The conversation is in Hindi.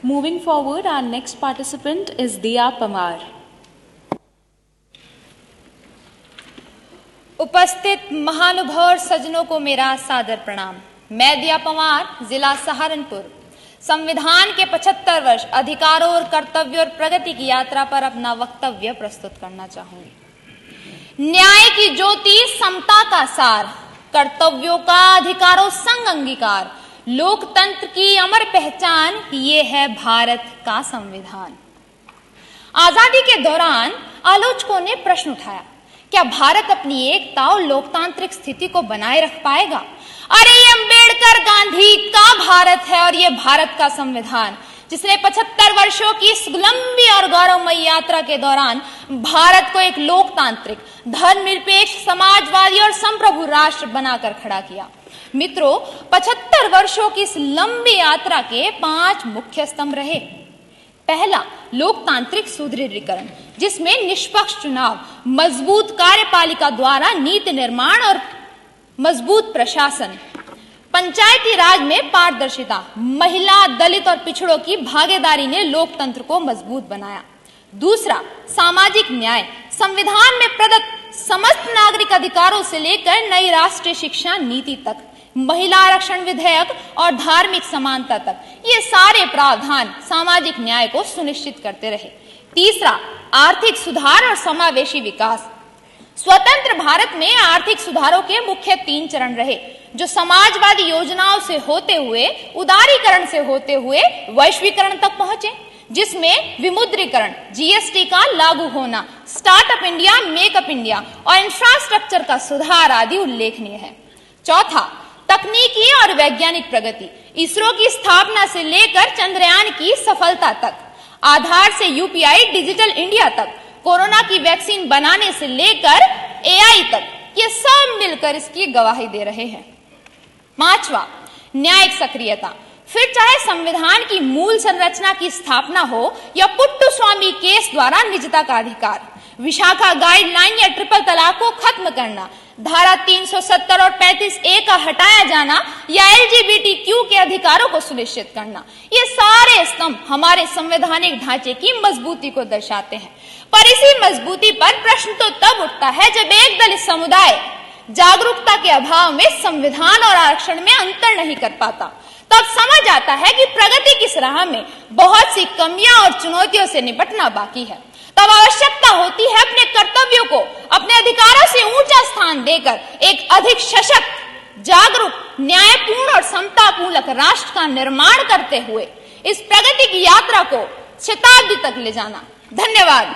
Moving forward, our next participant is Diya Pamar. उपस्थित महानुभाव और सज्जनों को मेरा सादर प्रणाम। मैं दिया पवार, जिला सहारनपुर, संविधान के 75 वर्ष अधिकारों और कर्तव्यों और प्रगति की यात्रा पर अपना वक्तव्य प्रस्तुत करना चाहूंगी। न्याय की ज्योति, समता का सार, कर्तव्यों का अधिकारों संग अंगीकार, लोकतंत्र की अमर पहचान, ये है भारत का संविधान। आजादी के दौरान आलोचकों ने प्रश्न उठाया, क्या भारत अपनी एकता और लोकतांत्रिक स्थिति को बनाए रख पाएगा? अरे ये अंबेडकर गांधी का भारत है और ये भारत का संविधान, जिसने 75 वर्षों की इस लंबी और गौरवमयी यात्रा के दौरान भारत को एक लोकतांत्रिक, धर्मनिरपेक्ष, समाजवादी और संप्रभु राष्ट्र बनाकर खड़ा किया। मित्रों, 75 वर्षों की इस लंबी यात्रा के 5 मुख्य स्तंभ रहे। पहला, लोकतांत्रिक सुदृढ़ीकरण, जिसमें निष्पक्ष चुनाव, मजबूत कार्यपालिका द्वारा नीति निर्माण और मजबूत प्रशासन, पंचायती राज में पारदर्शिता, महिला, दलित और पिछड़ों की भागीदारी ने लोकतंत्र को मजबूत बनाया। दूसरा, सामाजिक न्याय, संविधान में प्रदत्त समस्त नागरिक अधिकारों से लेकर नई राष्ट्रीय शिक्षा नीति तक, महिला आरक्षण विधेयक और धार्मिक समानता तक, ये सारे प्रावधान सामाजिक न्याय को सुनिश्चित करते रहे। तीसरा, आर्थिक सुधार और समावेशी विकास। स्वतंत्र भारत में आर्थिक सुधारों के मुख्य 3 चरण रहे, जो समाजवादी योजनाओं से होते हुए, उदारीकरण से होते हुए वैश्वीकरण तक पहुंचे, जिसमें विमुद्रीकरण, जीएसटी का लागू होना, स्टार्टअप इंडिया, मेकअप इंडिया और इंफ्रास्ट्रक्चर का सुधार आदि उल्लेखनीय है। चौथा, तकनीकी और वैज्ञानिक प्रगति, इसरो की स्थापना से लेकर चंद्रयान की सफलता तक, आधार से यूपीआई डिजिटल इंडिया तक, कोरोना की वैक्सीन बनाने से लेकर एआई तक, ये सब मिलकर इसकी गवाही दे रहे हैं। 5वां, न्यायिक सक्रियता, फिर चाहे संविधान की मूल संरचना की स्थापना हो या पुट्टू स्वामी केस द्वारा निजता का अधिकार, विशाखा गाइडलाइन या ट्रिपल तलाक को खत्म करना, धारा 370 और 35A का हटाया जाना या LGBTQ के अधिकारों को सुनिश्चित करना, ये सारे स्तंभ हमारे संवैधानिक ढांचे की मजबूती को दर्शाते हैं। पर इसी मजबूती पर प्रश्न तो तब उठता है जब एक दलित समुदाय जागरूकता के अभाव में संविधान और आरक्षण में अंतर नहीं कर पाता। तब समझ आता है कि प्रगति की राह में बहुत सी कमियां और चुनौतियों से निपटना बाकी है। तब आवश्यकता होती है अपने कर्तव्यों को अपने अधिकारों से ऊंचा स्थान देकर एक अधिक सशक्त, जागरूक, न्यायपूर्ण और समतापूर्ण राष्ट्र का निर्माण करते हुए इस प्रगति की यात्रा को शताब्दी तक ले जाना। धन्यवाद।